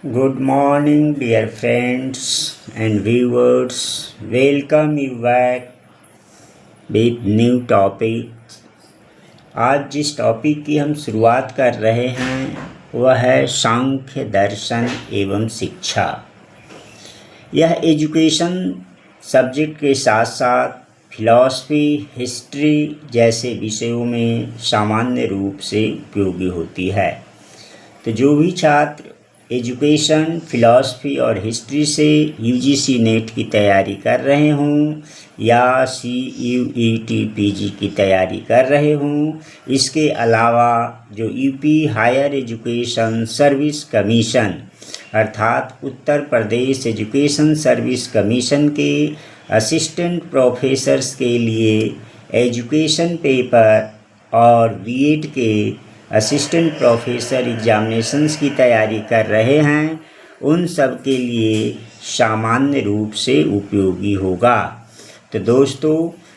Good morning, dear friends and viewers. Welcome you back with new topic. आज जिस topic की हम शुरुआत कर रहे हैं वह है सांख्य दर्शन एवं शिक्षा। यह एजुकेशन सब्जेक्ट के साथ साथ फिलॉसफी, हिस्ट्री जैसे विषयों में सामान्य रूप से उपयोगी होती है। तो जो भी छात्र एजुकेशन, फिलॉसफी और हिस्ट्री से यूजीसी नेट की तैयारी कर रहे हों या CUET PG की तैयारी कर रहे हों, इसके अलावा जो UP higher education service commission अर्थात Uttar Pradesh education service commission के असिस्टेंट प्रोफेसर्स के लिए एजुकेशन पेपर और बीएड के असिस्टेंट प्रोफेसर एग्जामिनेशंस की तैयारी कर रहे हैं, उन सब के लिए सामान्य रूप से उपयोगी होगा। तो दोस्तों,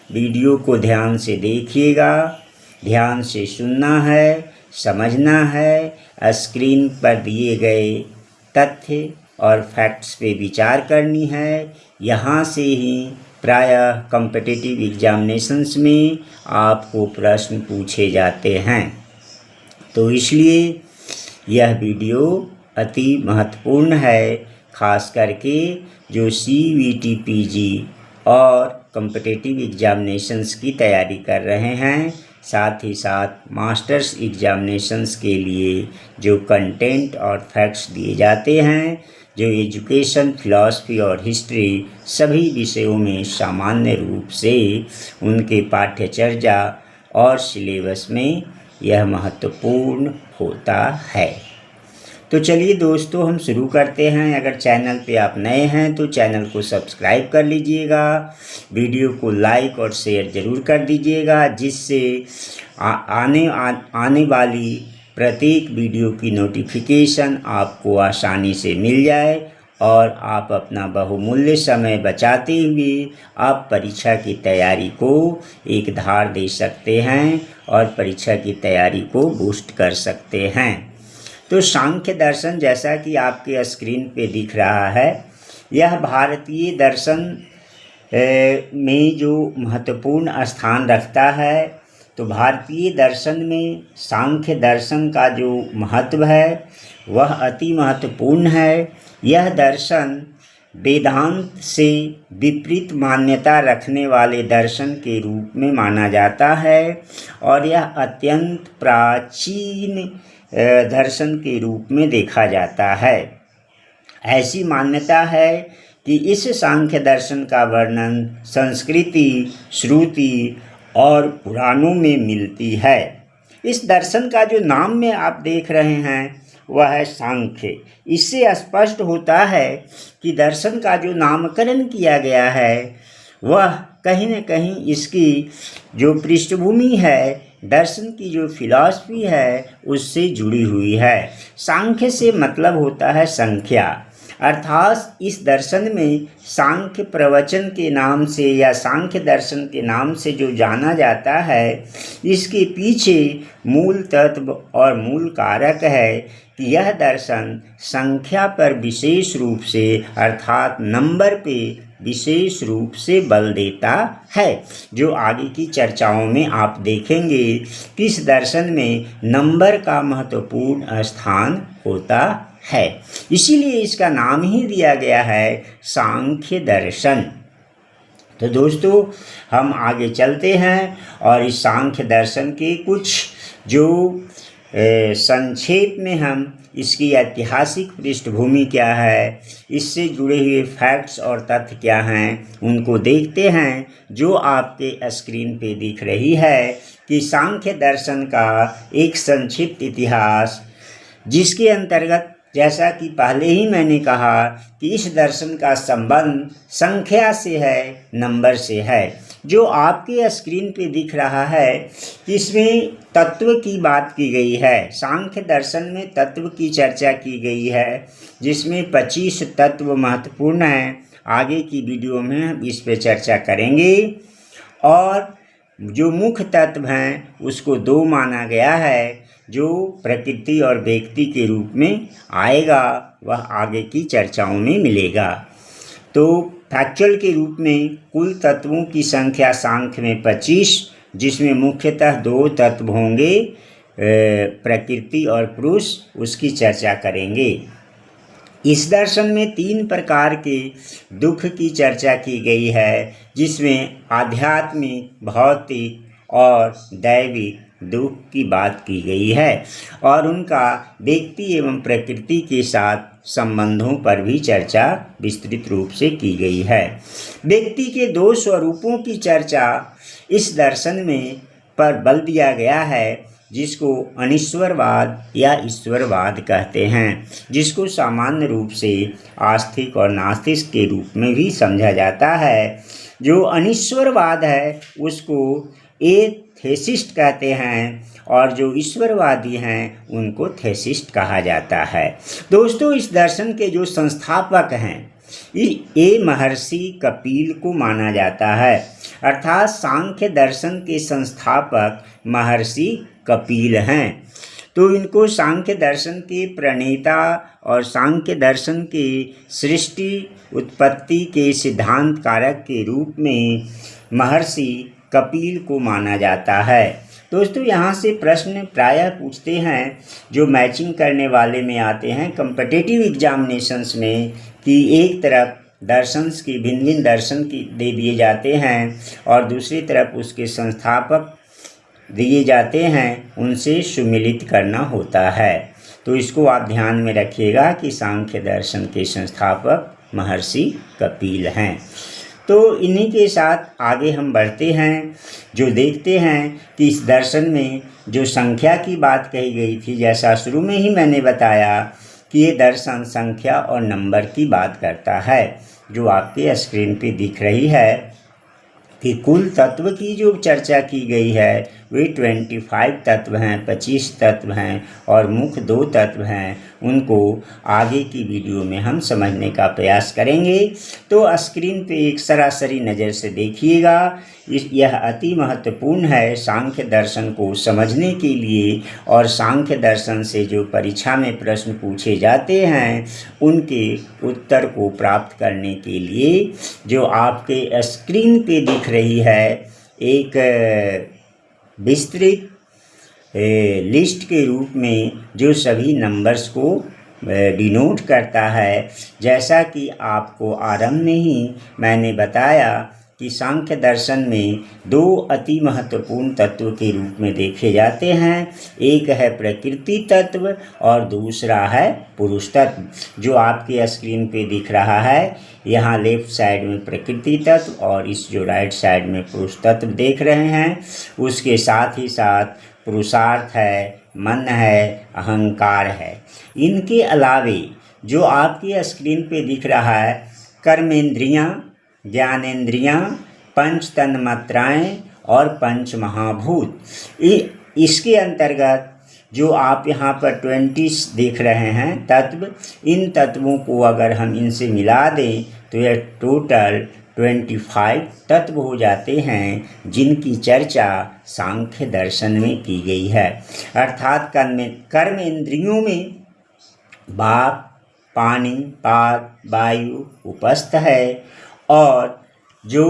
वीडियो को ध्यान से देखिएगा, ध्यान से सुनना है, समझना है, स्क्रीन पर दिए गए तथ्य और फैक्ट्स पे विचार करनी है। यहाँ से ही प्रायः कॉम्पिटिटिव एग्जामिनेशंस में आपको प्रश्न पूछे जाते हैं, तो इसलिए यह वीडियो अति महत्वपूर्ण है, खास करके जो CUET PG और कॉम्पिटिटिव एग्जामिनेशंस की तैयारी कर रहे हैं, साथ ही साथ मास्टर्स एग्जामिनेशंस के लिए जो कंटेंट और फैक्ट्स दिए जाते हैं, जो एजुकेशन, फिलॉसफी और हिस्ट्री सभी विषयों में सामान्य रूप से उनके पाठ्यचर्या और सिलेबस में यह महत्वपूर्ण होता है। तो चलिए दोस्तों, हम शुरू करते हैं। अगर चैनल पे आप नए हैं तो चैनल को सब्सक्राइब कर लीजिएगा, वीडियो को लाइक और शेयर ज़रूर कर दीजिएगा, जिससे आने वाली प्रत्येक वीडियो की नोटिफिकेशन आपको आसानी से मिल जाए और आप अपना बहुमूल्य समय बचाते हुए आप परीक्षा की तैयारी को एक धार दे सकते हैं और परीक्षा की तैयारी को बूस्ट कर सकते हैं। तो सांख्य दर्शन, जैसा कि आपके स्क्रीन पे दिख रहा है, यह भारतीय दर्शन में जो महत्वपूर्ण स्थान रखता है। तो भारतीय दर्शन में सांख्य दर्शन का जो महत्व है वह अति महत्वपूर्ण है। यह दर्शन वेदांत से विपरीत मान्यता रखने वाले दर्शन के रूप में माना जाता है और यह अत्यंत प्राचीन दर्शन के रूप में देखा जाता है। ऐसी मान्यता है कि इस सांख्य दर्शन का वर्णन संस्कृति, श्रुति और पुराणों में मिलती है। इस दर्शन का जो नाम में आप देख रहे हैं वह है सांख्य। इससे स्पष्ट होता है कि दर्शन का जो नामकरण किया गया है वह कहीं न कहीं इसकी जो पृष्ठभूमि है, दर्शन की जो फिलॉसफी है, उससे जुड़ी हुई है। सांख्य से मतलब होता है संख्या, अर्थात इस दर्शन में सांख्य प्रवचन के नाम से या सांख्य दर्शन के नाम से जो जाना जाता है, इसके पीछे मूल तत्व और मूल कारक है कि यह दर्शन संख्या पर विशेष रूप से अर्थात नंबर पे विशेष रूप से बल देता है। जो आगे की चर्चाओं में आप देखेंगे कि इस दर्शन में नंबर का महत्वपूर्ण स्थान होता है, इसीलिए इसका नाम ही दिया गया है सांख्य दर्शन। तो दोस्तों, हम आगे चलते हैं और इस सांख्य दर्शन के कुछ जो संक्षेप में हम इसकी ऐतिहासिक पृष्ठभूमि क्या है, इससे जुड़े हुए फैक्ट्स और तथ्य क्या हैं, उनको देखते हैं। जो आपके स्क्रीन पे दिख रही है कि सांख्य दर्शन का एक संक्षिप्त इतिहास, जिसके अंतर्गत जैसा कि पहले ही मैंने कहा कि इस दर्शन का संबंध संख्या से है, नंबर से है। जो आपके स्क्रीन पे दिख रहा है कि इसमें तत्व की बात की गई है। सांख्य दर्शन में तत्व की चर्चा की गई है, जिसमें 25 तत्व महत्वपूर्ण हैं। आगे की वीडियो में हम इस पे चर्चा करेंगे और जो मुख्य तत्व हैं उसको 2 माना गया है। जो प्रकृति और व्यक्ति के रूप में आएगा वह आगे की चर्चाओं में मिलेगा। तो फैक्चुअल के रूप में कुल तत्वों की संख्या सांख्य में 25, जिसमें मुख्यतः 2 तत्व होंगे, प्रकृति और पुरुष, उसकी चर्चा करेंगे। इस दर्शन में 3 प्रकार के दुख की चर्चा की गई है, जिसमें आध्यात्मिक, भौतिक और दैविक दुख की बात की गई है और उनका व्यक्ति एवं प्रकृति के साथ संबंधों पर भी चर्चा विस्तृत रूप से की गई है। व्यक्ति के 2 स्वरूपों की चर्चा इस दर्शन में पर बल दिया गया है, जिसको अनीश्वरवाद या ईश्वरवाद कहते हैं, जिसको सामान्य रूप से आस्तिक और नास्तिक के रूप में भी समझा जाता है। जो अनीश्वरवाद है उसको एथेसिस्ट कहते हैं और जो ईश्वरवादी हैं उनको थेसिस्ट कहा जाता है। दोस्तों, इस दर्शन के जो संस्थापक हैं ये महर्षि कपिल को माना जाता है, अर्थात सांख्य दर्शन के संस्थापक महर्षि कपिल हैं। तो इनको सांख्य दर्शन के प्रणेता और सांख्य दर्शन के सृष्टि उत्पत्ति के सिद्धांत कारक के रूप में महर्षि कपिल को माना जाता है। दोस्तों, यहाँ से प्रश्न प्रायः पूछते हैं जो मैचिंग करने वाले में आते हैं कॉम्पिटिटिव एग्जामिनेशंस में, कि एक तरफ दर्शंस की भिन्न भिन्न दर्शन की दे दिए जाते हैं और दूसरी तरफ उसके संस्थापक दिए जाते हैं, उनसे सुमिलित करना होता है। तो इसको आप ध्यान में रखिएगा कि सांख्य दर्शन के संस्थापक महर्षि कपिल हैं। तो इन्हीं के साथ आगे हम बढ़ते हैं, जो देखते हैं कि इस दर्शन में जो संख्या की बात कही गई थी, जैसा शुरू में ही मैंने बताया कि ये दर्शन संख्या और नंबर की बात करता है, जो आपके स्क्रीन पे दिख रही है कि कुल तत्व की जो चर्चा की गई है वे 25 तत्व हैं, 25 तत्व हैं और मुख्य 2 तत्व हैं। उनको आगे की वीडियो में हम समझने का प्रयास करेंगे। तो स्क्रीन पे एक सरासरी नज़र से देखिएगा, यह अति महत्वपूर्ण है सांख्य दर्शन को समझने के लिए और सांख्य दर्शन से जो परीक्षा में प्रश्न पूछे जाते हैं उनके उत्तर को प्राप्त करने के लिए जो आपके स्क्रीन पे दिख रही है एक विस्तृत लिस्ट के रूप में जो सभी नंबर्स को डिनोट करता है। जैसा कि आपको आरंभ में ही मैंने बताया कि सांख्य दर्शन में 2 अति महत्वपूर्ण तत्व के रूप में देखे जाते हैं, एक है प्रकृति तत्व और दूसरा है पुरुष तत्व। जो आपके स्क्रीन पे दिख रहा है, यहाँ लेफ्ट साइड में प्रकृति तत्व और इस जो राइट साइड में पुरुष तत्व देख रहे हैं, उसके साथ ही साथ पुरुषार्थ है, मन है, अहंकार है। इनके अलावे जो आपकी स्क्रीन पे दिख रहा है कर्मेंद्रियाँ, ज्ञानेंद्रियाँ, पंच तन्मात्राएँ और पंच महाभूत, इसके अंतर्गत जो आप यहाँ पर 20 देख रहे हैं तत्व, इन तत्वों को अगर हम इनसे मिला दें तो यह टोटल 25 तत्व हो जाते हैं, जिनकी चर्चा सांख्य दर्शन में की गई है। अर्थात कर्म इंद्रियों में वाक, पानी, पाद, वायु उपस्थ है और जो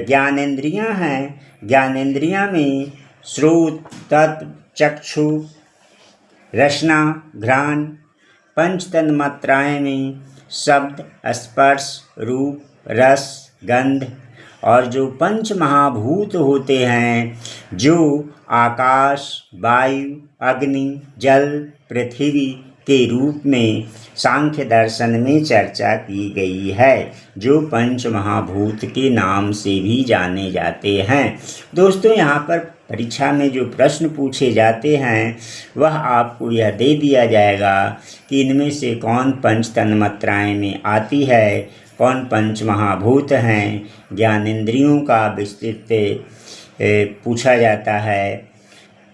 ज्ञानेंद्रियां हैं, ज्ञानेंद्रियां में श्रोत, तत्व, चक्षु, रसना, घ्राण, पंच तन्मात्राएं में शब्द, स्पर्श, रूप, रस, गंध और जो पंच महाभूत होते हैं, जो आकाश, वायु, अग्नि, जल, पृथ्वी के रूप में सांख्य दर्शन में चर्चा की गई है, जो पंच महाभूत के नाम से भी जाने जाते हैं। दोस्तों, यहाँ पर परीक्षा में जो प्रश्न पूछे जाते हैं वह आपको यह दे दिया जाएगा कि इनमें से कौन पंच तन्मात्राएं में आती है, कौन पंच महाभूत हैं। ज्ञानेंद्रियों का विस्तृत पूछा जाता है।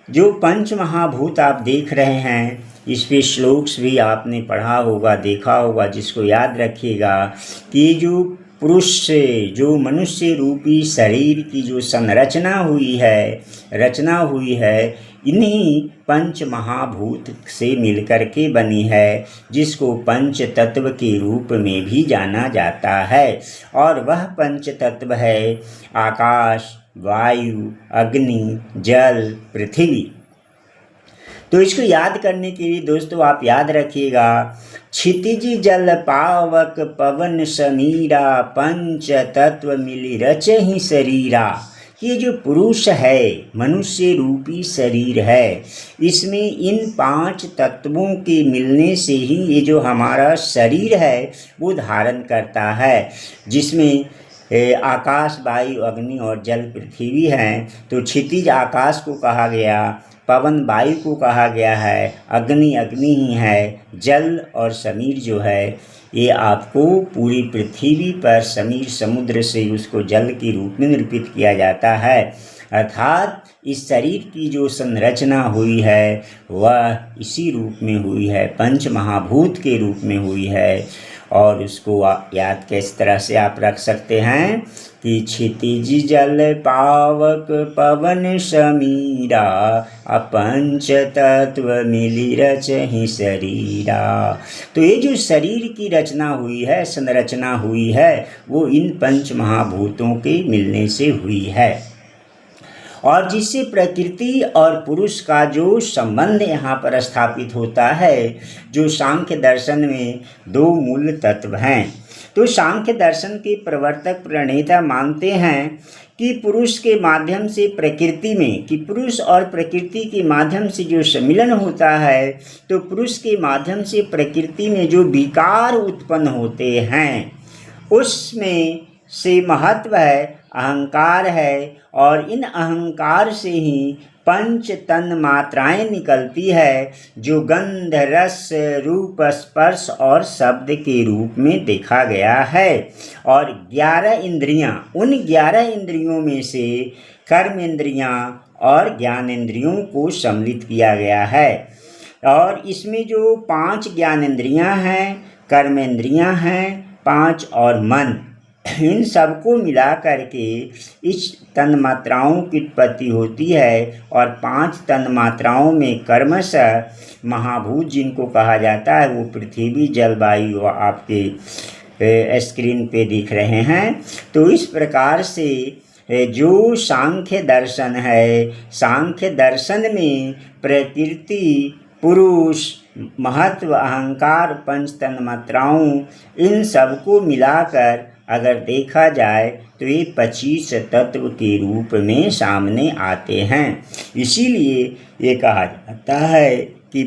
जो पंच महाभूत आप देख रहे हैं, इस पे श्लोक्स भी आपने पढ़ा होगा, देखा होगा, जिसको याद रखिएगा कि जो पुरुष से जो मनुष्य रूपी शरीर की जो संरचना हुई है, इन्हीं पंच महाभूत से मिलकर के बनी है, जिसको पंच तत्व के रूप में भी जाना जाता है। और वह पंच तत्व है आकाश, वायु, अग्नि, जल, पृथ्वी। तो इसको याद करने के लिए दोस्तों आप याद रखिएगा, क्षितिज जल पावक पवन समीरा, पंच तत्व मिली रचहि शरीरा। ये जो पुरुष है, मनुष्य रूपी शरीर है, इसमें इन 5 तत्वों के मिलने से ही ये जो हमारा शरीर है वो धारण करता है, जिसमें आकाश, वायु, अग्नि और जल, पृथ्वी हैं। तो क्षितिज आकाश को कहा गया, पवन वायु को कहा गया है, अग्नि अग्नि ही है, जल और समीर जो है ये आपको पूरी पृथ्वी पर समीर समुद्र से उसको जल के रूप में निरूपित किया जाता है। अर्थात इस शरीर की जो संरचना हुई है वह इसी रूप में हुई है, पंच महाभूत के रूप में हुई है। और उसको याद किस तरह से आप रख सकते हैं कि क्षितिज जल पावक पवन समीरा, अपंच तत्व मिली रचहि शरीरा। तो ये जो शरीर की रचना हुई है, संरचना हुई है, वो इन पंच महाभूतों के मिलने से हुई है। और जिससे प्रकृति और पुरुष का जो संबंध यहाँ पर स्थापित होता है, जो सांख्य दर्शन में 2 मूल तत्व हैं। तो सांख्य दर्शन के प्रवर्तक प्रणेता मानते हैं कि पुरुष के माध्यम से प्रकृति में, कि पुरुष और प्रकृति के माध्यम से जो सम्मिलन होता है, तो पुरुष के माध्यम से प्रकृति में जो विकार उत्पन्न होते हैं उसमें से महत्व है, अहंकार है। और इन अहंकार से ही पंच तन मात्राएं निकलती है, जो गंध, रस, रूप, स्पर्श और शब्द के रूप में देखा गया है। और 11 इंद्रियां, उन 11 इंद्रियों में से कर्म इंद्रियां और ज्ञान इंद्रियों को सम्मिलित किया गया है। और इसमें जो 5 ज्ञान इंद्रियां हैं, कर्म इंद्रियां हैं 5 और मन, इन सबको मिला करके इस तन मात्राओं की उत्पत्ति होती है। और 5 तन मात्राओं में कर्मशः महाभूत जिनको कहा जाता है वो पृथ्वी, जल, वायु आपके स्क्रीन पे दिख रहे हैं। तो इस प्रकार से जो सांख्य दर्शन है, सांख्य दर्शन में प्रकृति, पुरुष, महत्व, अहंकार, पंच तन मात्राओं, इन सबको मिलाकर अगर देखा जाए तो ये 25 तत्व के रूप में सामने आते हैं। इसीलिए ये कहा जाता है कि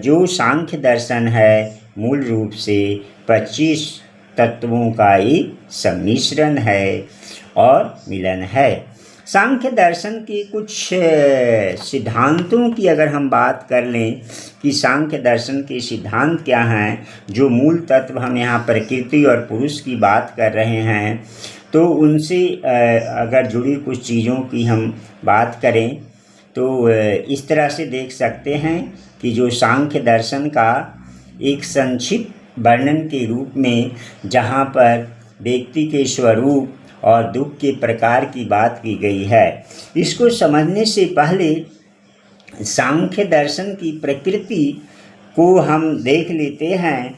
जो सांख्य दर्शन है मूल रूप से 25 तत्वों का एक सम्मिश्रण है और मिलन है। सांख्य दर्शन के कुछ सिद्धांतों की अगर हम बात कर लें कि सांख्य दर्शन के सिद्धांत क्या हैं, जो मूल तत्व हम यहाँ प्रकृति और पुरुष की बात कर रहे हैं, तो उनसे अगर जुड़ी कुछ चीज़ों की हम बात करें तो इस तरह से देख सकते हैं कि जो सांख्य दर्शन का एक संक्षिप्त वर्णन के रूप में, जहाँ पर व्यक्ति के स्वरूप और दुख के प्रकार की बात की गई है, इसको समझने से पहले सांख्य दर्शन की प्रकृति को हम देख लेते हैं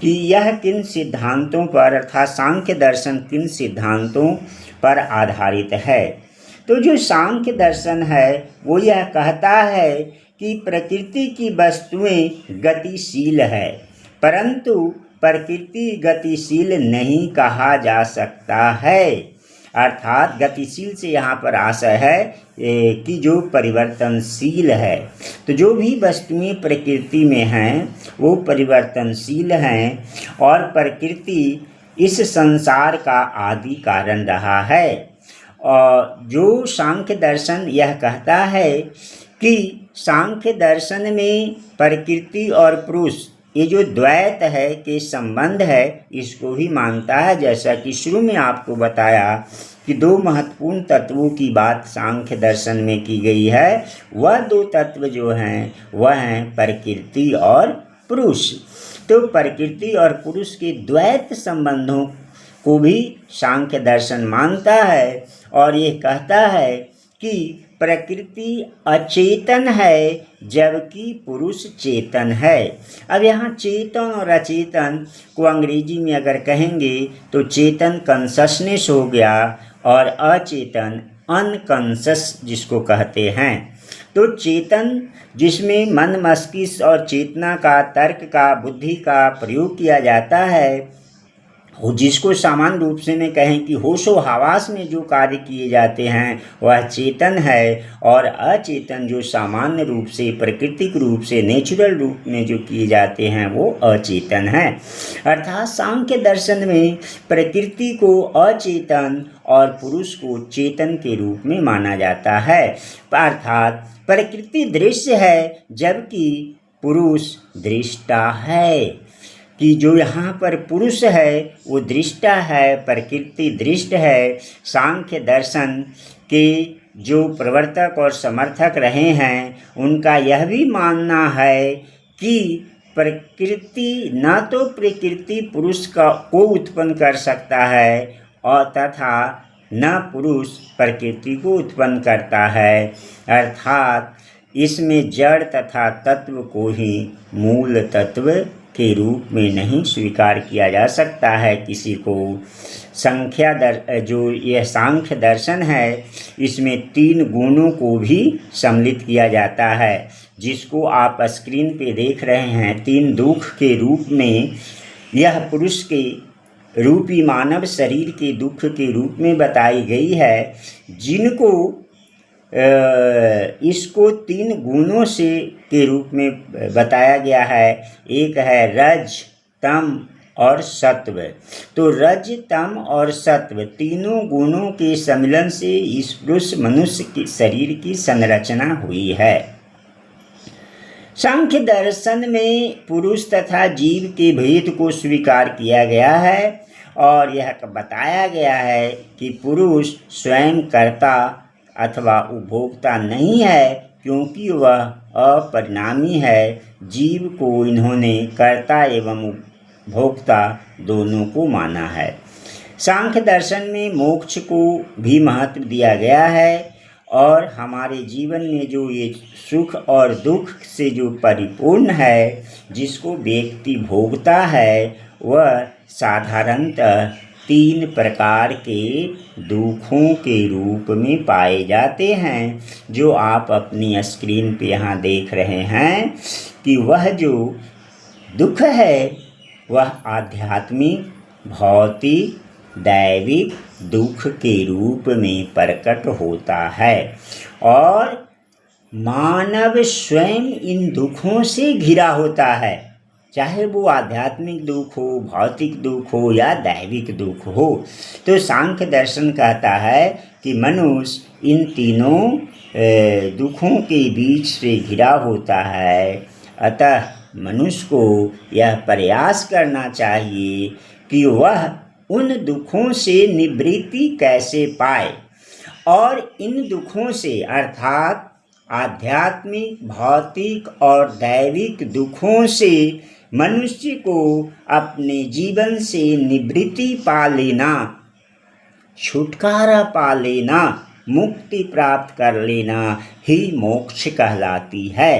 कि यह किन सिद्धांतों पर, अर्थात सांख्य दर्शन किन सिद्धांतों पर आधारित है। तो जो सांख्य दर्शन है वो यह कहता है कि प्रकृति की वस्तुएं गतिशील है, परंतु प्रकृति गतिशील नहीं कहा जा सकता है। अर्थात गतिशील से यहाँ पर आशय है कि जो परिवर्तनशील है। तो जो भी वस्तुएं प्रकृति में हैं वो परिवर्तनशील हैं और प्रकृति इस संसार का आदि कारण रहा है। और जो सांख्य दर्शन यह कहता है कि सांख्य दर्शन में प्रकृति और पुरुष, ये जो द्वैत है के संबंध है, इसको भी मानता है। जैसा कि शुरू में आपको बताया कि 2 महत्वपूर्ण तत्वों की बात सांख्य दर्शन में की गई है, वह 2 तत्व जो हैं वह हैं प्रकृति और पुरुष। तो प्रकृति और पुरुष के द्वैत संबंधों को भी सांख्य दर्शन मानता है और ये कहता है कि प्रकृति अचेतन है जबकि पुरुष चेतन है। अब यहाँ चेतन और अचेतन को अंग्रेजी में अगर कहेंगे तो चेतन कॉन्शसनेस हो गया और अचेतन अनकॉन्शस जिसको कहते हैं। तो चेतन जिसमें मन, मस्तिष्क और चेतना का, तर्क का, बुद्धि का प्रयोग किया जाता है, जिसको सामान्य रूप से में कहें कि होशो हवास में जो कार्य किए जाते हैं वह चेतन है, और अचेतन जो सामान्य रूप से, प्राकृतिक रूप से, नेचुरल रूप में जो किए जाते हैं वो अचेतन है। अर्थात सांख्य दर्शन में प्रकृति को अचेतन और पुरुष को चेतन के रूप में माना जाता है। अर्थात प्रकृति दृश्य है जबकि पुरुष दृष्टा है, कि जो यहाँ पर पुरुष है वो दृष्टा है, प्रकृति दृष्ट है। सांख्य दर्शन के जो प्रवर्तक और समर्थक रहे हैं उनका यह भी मानना है कि प्रकृति न तो प्रकृति पुरुष को उत्पन्न कर सकता है और तथा न पुरुष प्रकृति को उत्पन्न करता है। अर्थात इसमें जड़ तथा तत्व को ही मूल तत्व के रूप में नहीं स्वीकार किया जा सकता है किसी को। जो यह सांख्य दर्शन है इसमें 3 गुणों को भी सम्मिलित किया जाता है, जिसको आप स्क्रीन पे देख रहे हैं। 3 दुख के रूप में यह पुरुष के रूपी मानव शरीर के दुख के रूप में बताई गई है, जिनको इसको 3 गुणों से के रूप में बताया गया है। एक है रज, तम और सत्व। तो रज, तम और सत्व तीनों गुणों के सम्मिलन से इस पुरुष मनुष्य के शरीर की संरचना हुई है। सांख्य दर्शन में पुरुष तथा जीव के भेद को स्वीकार किया गया है और यह बताया गया है कि पुरुष स्वयं कर्ता अथवा उपभोक्ता नहीं है, क्योंकि वह अपरिणामी है। जीव को इन्होंने कर्ता एवं उपभोक्ता दोनों को माना है। सांख्य दर्शन में मोक्ष को भी महत्व दिया गया है और हमारे जीवन में जो ये सुख और दुख से जो परिपूर्ण है, जिसको व्यक्ति भोगता है, वह साधारणतः 3 प्रकार के दुखों के रूप में पाए जाते हैं, जो आप अपनी स्क्रीन पे यहाँ देख रहे हैं कि वह जो दुख है वह आध्यात्मिक, भौतिक, दैविक दुख के रूप में प्रकट होता है और मानव स्वयं इन दुखों से घिरा होता है, चाहे वो आध्यात्मिक दुख हो, भौतिक दुख हो या दैविक दुख हो। तो सांख्य दर्शन कहता है कि मनुष्य इन तीनों दुखों के बीच से घिरा होता है। अतः मनुष्य को यह प्रयास करना चाहिए कि वह उन दुखों से निवृत्ति कैसे पाए और इन दुखों से अर्थात आध्यात्मिक, भौतिक और दैविक दुखों से मनुष्य को अपने जीवन से निवृत्ति पा लेना, छुटकारा पा लेना, मुक्ति प्राप्त कर लेना ही मोक्ष कहलाती है।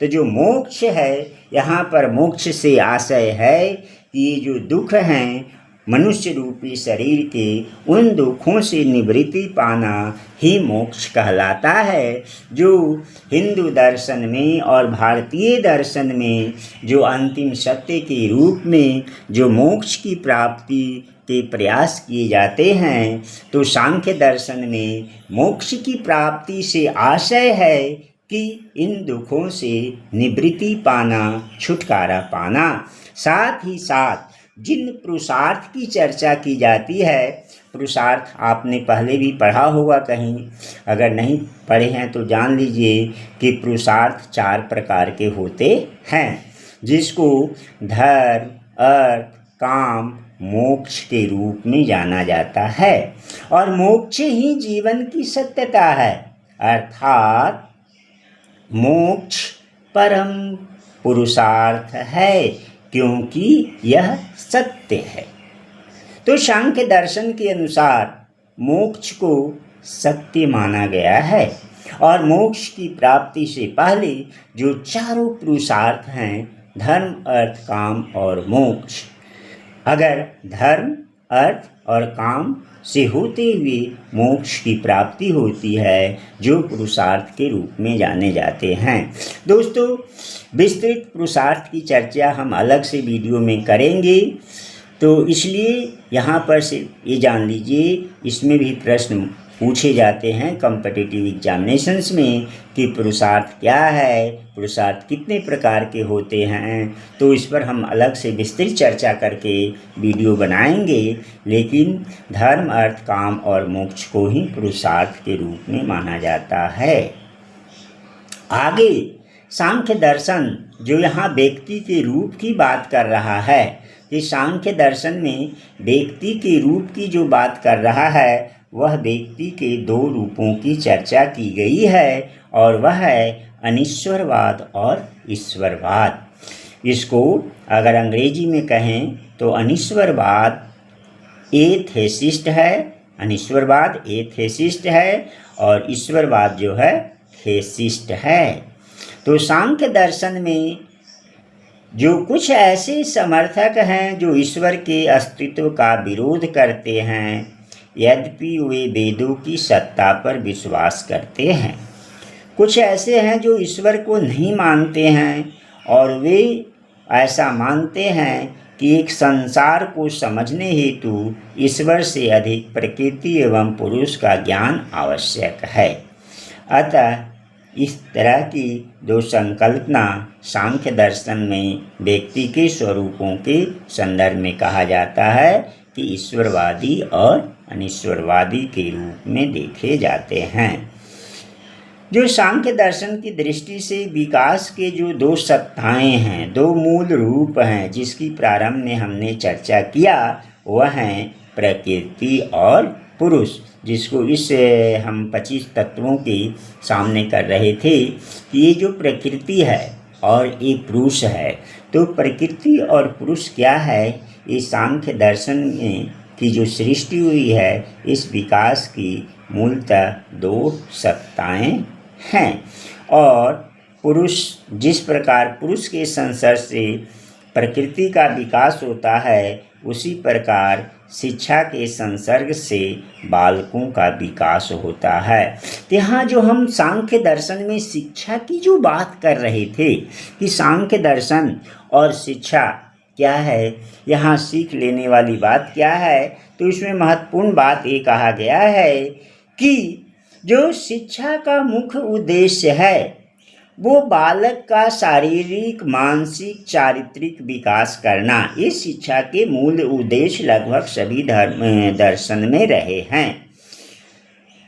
तो जो मोक्ष है, यहाँ पर मोक्ष से आशय है कि ये जो दुख हैं मनुष्य रूपी शरीर के, उन दुखों से निवृत्ति पाना ही मोक्ष कहलाता है। जो हिंदू दर्शन में और भारतीय दर्शन में जो अंतिम सत्य के रूप में जो मोक्ष की प्राप्ति के प्रयास किए जाते हैं, तो सांख्य दर्शन में मोक्ष की प्राप्ति से आशय है कि इन दुखों से निवृत्ति पाना, छुटकारा पाना। साथ ही साथ जिन पुरुषार्थ की चर्चा की जाती है, पुरुषार्थ आपने पहले भी पढ़ा होगा कहीं, अगर नहीं पढ़े हैं तो जान लीजिए कि पुरुषार्थ 4 प्रकार के होते हैं, जिसको धर्म, अर्थ, काम, मोक्ष के रूप में जाना जाता है। और मोक्ष ही जीवन की सत्यता है, अर्थात मोक्ष परम पुरुषार्थ है, क्योंकि यह सत्य है। तो सांख्य दर्शन के अनुसार मोक्ष को सत्य माना गया है। और मोक्ष की प्राप्ति से पहले जो चारों पुरुषार्थ हैं, धर्म, अर्थ, काम और मोक्ष, अगर धर्म, अर्थ और काम से होते हुए मोक्ष की प्राप्ति होती है, जो पुरुषार्थ के रूप में जाने जाते हैं। दोस्तों, विस्तृत पुरुषार्थ की चर्चा हम अलग से वीडियो में करेंगे, तो इसलिए यहाँ पर सिर्फ ये जान लीजिए, इसमें भी प्रश्न पूछे जाते हैं कॉम्पिटिटिव एग्जामिनेशंस में कि पुरुषार्थ क्या है, पुरुषार्थ कितने प्रकार के होते हैं। तो इस पर हम अलग से विस्तृत चर्चा करके वीडियो बनाएंगे, लेकिन धर्म, अर्थ, काम और मोक्ष को ही पुरुषार्थ के रूप में माना जाता है। आगे सांख्य दर्शन जो यहाँ व्यक्ति के रूप की बात कर रहा है, कि सांख्य दर्शन में व्यक्ति के रूप की जो बात कर रहा है, वह व्यक्ति के दो रूपों की चर्चा की गई है, और वह है अनीश्वरवाद और ईश्वरवाद। इसको अगर अंग्रेजी में कहें तो अनीश्वरवाद एथेसिस्ट है, अनीश्वरवाद एथेसिस्ट है, और ईश्वरवाद जो है थेसिस्ट है। तो सांख्य दर्शन में जो कुछ ऐसे समर्थक हैं जो ईश्वर के अस्तित्व का विरोध करते हैं, यद्यपि वे वेदों की सत्ता पर विश्वास करते हैं। कुछ ऐसे हैं जो ईश्वर को नहीं मानते हैं, और वे ऐसा मानते हैं कि एक संसार को समझने हेतु ईश्वर से अधिक प्रकृति एवं पुरुष का ज्ञान आवश्यक है। अतः इस तरह की दो संकल्पना सांख्य दर्शन में व्यक्ति के स्वरूपों के संदर्भ में कहा जाता है कि ईश्वरवादी और अनीश्वरवादी के रूप में देखे जाते हैं। जो सांख्य दर्शन की दृष्टि से विकास के जो दो सत्ताएं हैं, दो मूल रूप हैं, जिसकी प्रारंभ में हमने चर्चा किया, वह हैं प्रकृति और पुरुष, जिसको इस हम 25 तत्वों के सामने कर रहे थे कि ये जो प्रकृति है और ये पुरुष है। तो प्रकृति और पुरुष क्या है, ये सांख्य दर्शन में की जो सृष्टि हुई है, इस विकास की मूलतः दो सत्ताएं हैं। और पुरुष, जिस प्रकार पुरुष के संसर्ग से प्रकृति का विकास होता है, उसी प्रकार शिक्षा के संसर्ग से बालकों का विकास होता है। तो यहाँ जो हम सांख्य दर्शन में शिक्षा की जो बात कर रहे थे कि सांख्य दर्शन और शिक्षा क्या है, यहाँ सीख लेने वाली बात क्या है, तो इसमें महत्वपूर्ण बात ये कहा गया है कि जो शिक्षा का मुख्य उद्देश्य है, वो बालक का शारीरिक, मानसिक, चारित्रिक विकास करना। इस शिक्षा के मूल उद्देश्य लगभग सभी दर्शन में रहे हैं।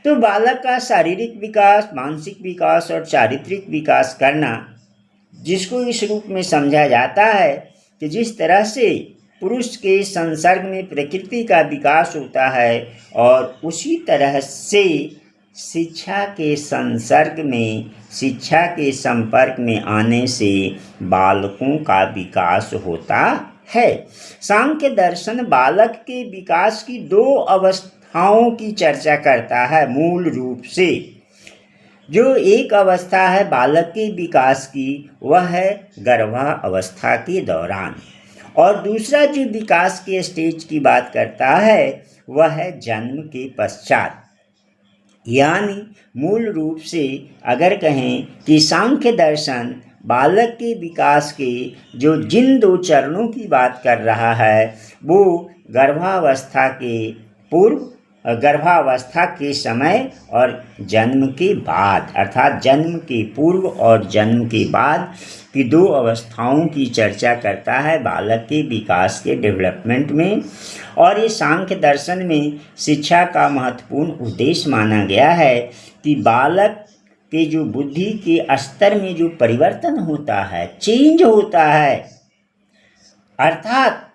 तो बालक का शारीरिक विकास, मानसिक विकास और चारित्रिक विकास करना, जिसको इस रूप में समझा जाता है कि जिस तरह से पुरुष के संसर्ग में प्रकृति का विकास होता है, और उसी तरह से शिक्षा के संसर्ग में, शिक्षा के संपर्क में आने से बालकों का विकास होता है। सांख्य दर्शन बालक के विकास की दो अवस्थाओं की चर्चा करता है मूल रूप से। जो एक अवस्था है बालक के विकास की, वह है गर्भावस्था के दौरान, और दूसरा जो विकास के स्टेज की बात करता है, वह है जन्म के पश्चात। यानी मूल रूप से अगर कहें कि सांख्य दर्शन बालक के विकास के जो जिन दो चरणों की बात कर रहा है, वो गर्भावस्था के पूर्व, गर्भावस्था के समय और जन्म के बाद, अर्थात जन्म के पूर्व और जन्म के बाद की दो अवस्थाओं की चर्चा करता है बालक के विकास के डेवलपमेंट में। और ये सांख्य दर्शन में शिक्षा का महत्वपूर्ण उद्देश्य माना गया है कि बालक के जो बुद्धि के स्तर में जो परिवर्तन होता है, चेंज होता है, अर्थात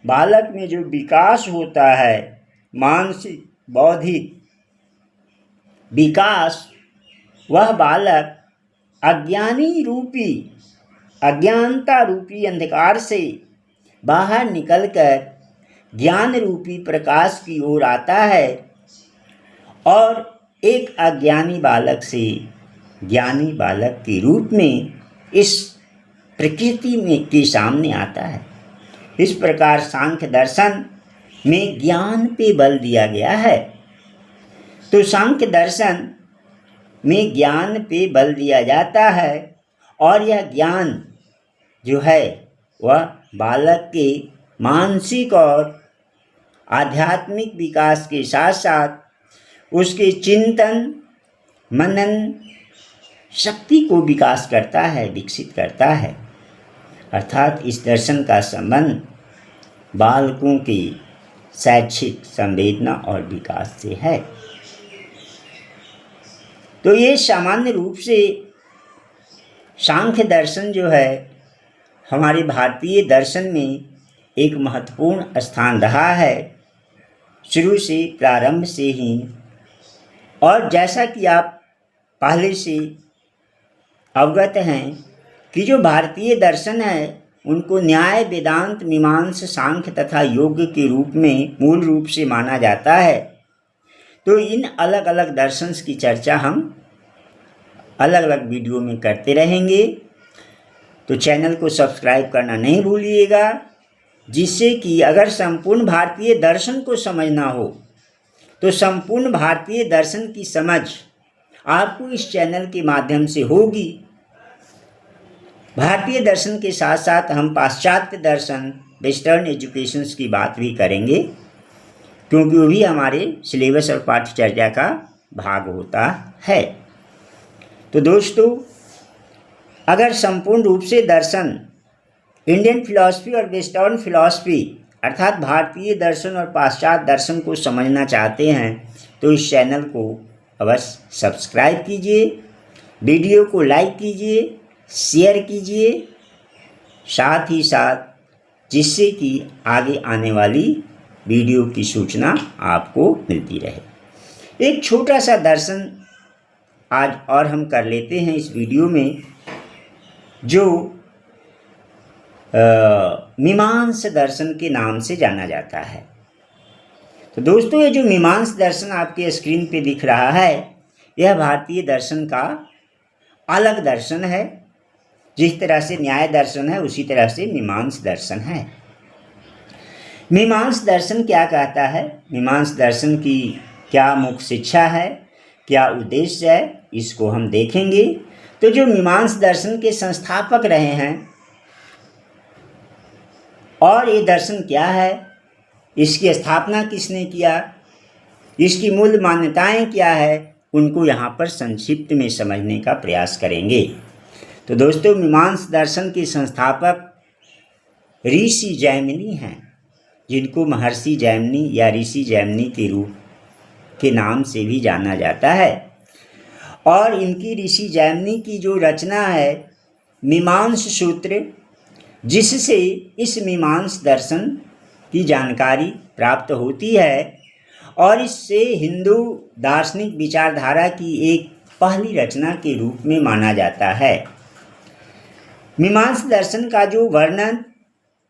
बालक में जो विकास होता है, मानसिक, बौद्धिक विकास, वह बालक अज्ञानता रूपी अंधकार से बाहर निकलकर ज्ञान रूपी प्रकाश की ओर आता है, और एक अज्ञानी बालक से ज्ञानी बालक के रूप में इस प्रकृति में के सामने आता है। इस प्रकार सांख्य दर्शन में ज्ञान पे बल दिया गया है। तो सांख्य दर्शन में ज्ञान पे बल दिया जाता है और यह ज्ञान जो है वह बालक के मानसिक और आध्यात्मिक विकास के साथ साथ उसके चिंतन मनन शक्ति को विकास करता है, विकसित करता है। अर्थात इस दर्शन का संबंध बालकों की शैक्षिक संवेदना और विकास से है। तो ये सामान्य रूप से सांख्य दर्शन जो है हमारे भारतीय दर्शन में एक महत्वपूर्ण स्थान रहा है शुरू से, प्रारंभ से ही। और जैसा कि आप पहले से अवगत हैं कि जो भारतीय दर्शन है उनको न्याय, वेदांत, मीमांसा, सांख्य तथा योग के रूप में मूल रूप से माना जाता है। तो इन अलग अलग दर्शन की चर्चा हम अलग अलग वीडियो में करते रहेंगे। तो चैनल को सब्सक्राइब करना नहीं भूलिएगा, जिससे कि अगर संपूर्ण भारतीय दर्शन को समझना हो तो संपूर्ण भारतीय दर्शन की समझ आपको इस चैनल के माध्यम से होगी। भारतीय दर्शन के साथ साथ हम पाश्चात्य दर्शन, वेस्टर्न एजुकेशंस की बात भी करेंगे, क्योंकि वो भी हमारे सिलेबस और पाठ्यचर्या का भाग होता है। तो दोस्तों, अगर संपूर्ण रूप से दर्शन, इंडियन फिलॉसफी और वेस्टर्न फिलॉसफी अर्थात भारतीय दर्शन और पाश्चात्य दर्शन को समझना चाहते हैं तो इस चैनल को अवश्य सब्सक्राइब कीजिए, वीडियो को लाइक कीजिए, शेयर कीजिए, साथ ही साथ जिससे कि आगे आने वाली वीडियो की सूचना आपको मिलती रहे। एक छोटा सा दर्शन आज और हम कर लेते हैं इस वीडियो में, जो मीमांसा दर्शन के नाम से जाना जाता है। तो दोस्तों, ये जो मीमांसा दर्शन आपके स्क्रीन पे दिख रहा है, यह भारतीय दर्शन का अलग दर्शन है। जिस तरह से न्याय दर्शन है उसी तरह से मीमांसा दर्शन है। मीमांसा दर्शन क्या कहता है, मीमांसा दर्शन की क्या मुख्य शिक्षा है, क्या उद्देश्य है, इसको हम देखेंगे। तो जो मीमांसा दर्शन के संस्थापक रहे हैं और ये दर्शन क्या है, इसकी स्थापना किसने किया, इसकी मूल मान्यताएं क्या है, उनको यहाँ पर संक्षिप्त में समझने का प्रयास करेंगे। तो दोस्तों, मीमांसा दर्शन के संस्थापक ऋषि जैमिनी हैं, जिनको महर्षि जैमिनी या ऋषि जैमिनी के रूप के नाम से भी जाना जाता है। और इनकी ऋषि जैमिनी की जो रचना है मीमांसा सूत्र, जिससे इस मीमांसा दर्शन की जानकारी प्राप्त होती है और इससे हिंदू दार्शनिक विचारधारा की एक पहली रचना के रूप में माना जाता है। मीमांसा दर्शन का जो वर्णन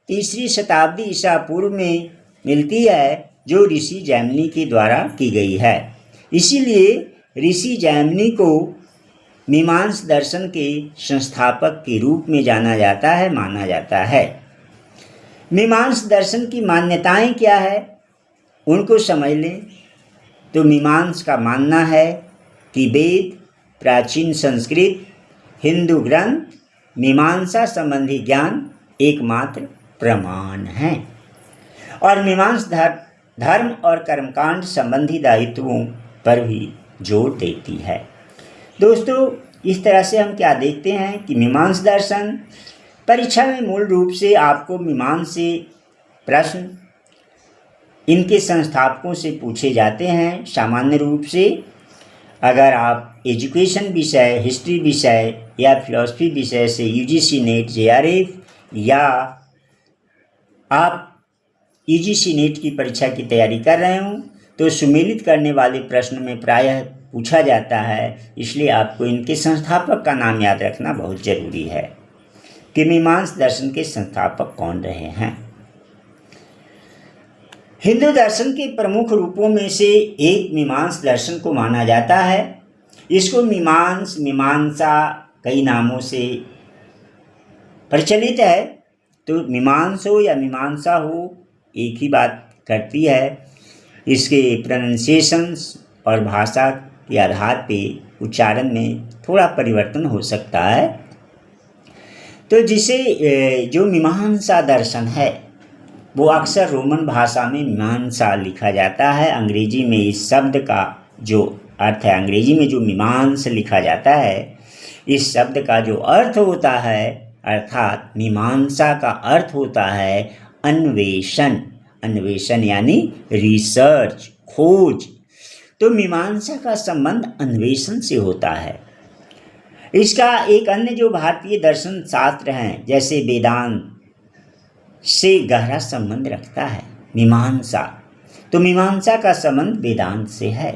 3री शताब्दी ईसा पूर्व में मिलती है, जो ऋषि जैमिनी के द्वारा की गई है। इसीलिए ऋषि जैमिनी को मीमांसा दर्शन के संस्थापक के रूप में जाना जाता है, माना जाता है। मीमांसा दर्शन की मान्यताएं क्या है, उनको समझ लें। तो मीमांसा का मानना है कि वेद, प्राचीन संस्कृत, हिंदू ग्रंथ, मीमांसा संबंधी ज्ञान एकमात्र प्रमाण है और मीमांसा धर्म और कर्मकांड संबंधी दायित्वों पर भी जोर देती है। दोस्तों, इस तरह से हम क्या देखते हैं कि मीमांसा दर्शन परीक्षा में मूल रूप से आपको मीमांसा से प्रश्न इनके संस्थापकों से पूछे जाते हैं। सामान्य रूप से अगर आप एजुकेशन विषय, हिस्ट्री विषय या फिलॉसफी विषय से यूजीसी नेट, जेआरएफ या आप यूजीसी नेट की परीक्षा की तैयारी कर रहे हों तो सुमेलित करने वाले प्रश्न में प्रायः पूछा जाता है। इसलिए आपको इनके संस्थापक का नाम याद रखना बहुत जरूरी है कि मीमांसा दर्शन के संस्थापक कौन रहे हैं। हिंदू दर्शन के प्रमुख रूपों में से एक मीमांस दर्शन को माना जाता है। इसको मीमांसा कई नामों से प्रचलित है। तो मीमांस हो या मीमांसा हो, एक ही बात करती है। इसके प्रोनाउंसिएशंस और भाषा के आधार पे उच्चारण में थोड़ा परिवर्तन हो सकता है। तो जिसे जो मीमांसा दर्शन है वो अक्सर रोमन भाषा में मीमांसा लिखा जाता है। अंग्रेजी में इस शब्द का जो अर्थ है, अंग्रेजी में जो मीमांस लिखा जाता है, इस शब्द का जो अर्थ होता है, अर्थात मीमांसा का अर्थ होता है अन्वेषण। अन्वेषण यानी रिसर्च, खोज। तो मीमांसा का संबंध अन्वेषण से होता है। इसका एक अन्य जो भारतीय दर्शन शास्त्र हैं जैसे वेदांत से गहरा संबंध रखता है मीमांसा। तो मीमांसा का संबंध वेदांत से है।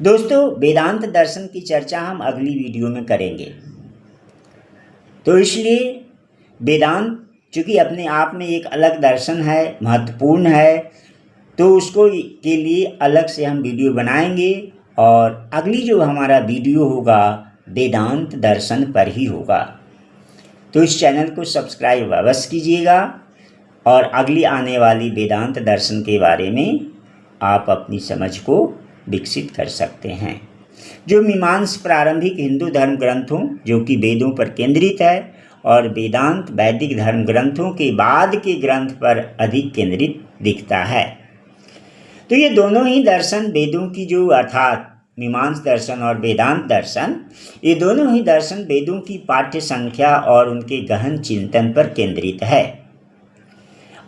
दोस्तों, वेदांत दर्शन की चर्चा हम अगली वीडियो में करेंगे। तो इसलिए वेदांत चूँकि अपने आप में एक अलग दर्शन है, महत्वपूर्ण है, तो उसको के लिए अलग से हम वीडियो बनाएंगे और अगली जो हमारा वीडियो होगा वेदांत दर्शन पर ही होगा। तो इस चैनल को सब्सक्राइब अवश्य कीजिएगा और अगली आने वाली वेदांत दर्शन के बारे में आप अपनी समझ को विकसित कर सकते हैं। जो मीमांस प्रारंभिक हिंदू धर्म ग्रंथों जो कि वेदों पर केंद्रित है और वेदांत वैदिक धर्म ग्रंथों के बाद के ग्रंथ पर अधिक केंद्रित दिखता है। तो ये दोनों ही दर्शन वेदों की जो अर्थात मीमांस दर्शन और वेदांत दर्शन, ये दोनों ही दर्शन वेदों की पाठ्य संख्या और उनके गहन चिंतन पर केंद्रित है।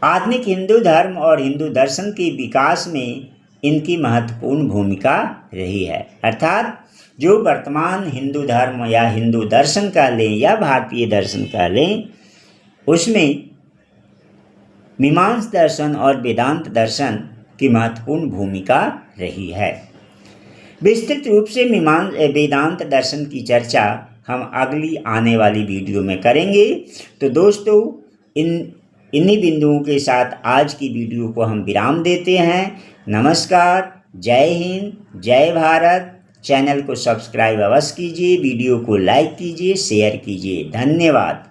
आधुनिक हिंदू धर्म और हिंदू दर्शन के विकास में इनकी महत्वपूर्ण भूमिका रही है। अर्थात जो वर्तमान हिंदू धर्म या हिंदू दर्शन का लें या भारतीय दर्शन का लें, उसमें मीमांस दर्शन और वेदांत दर्शन की महत्वपूर्ण भूमिका रही है। विस्तृत रूप से वेदांत दर्शन की चर्चा हम अगली आने वाली वीडियो में करेंगे। तो दोस्तों, इन्हीं बिंदुओं के साथ आज की वीडियो को हम विराम देते हैं। नमस्कार, जय हिंद, जय भारत। चैनल को सब्सक्राइब अवश्य कीजिए, वीडियो को लाइक कीजिए, शेयर कीजिए। धन्यवाद।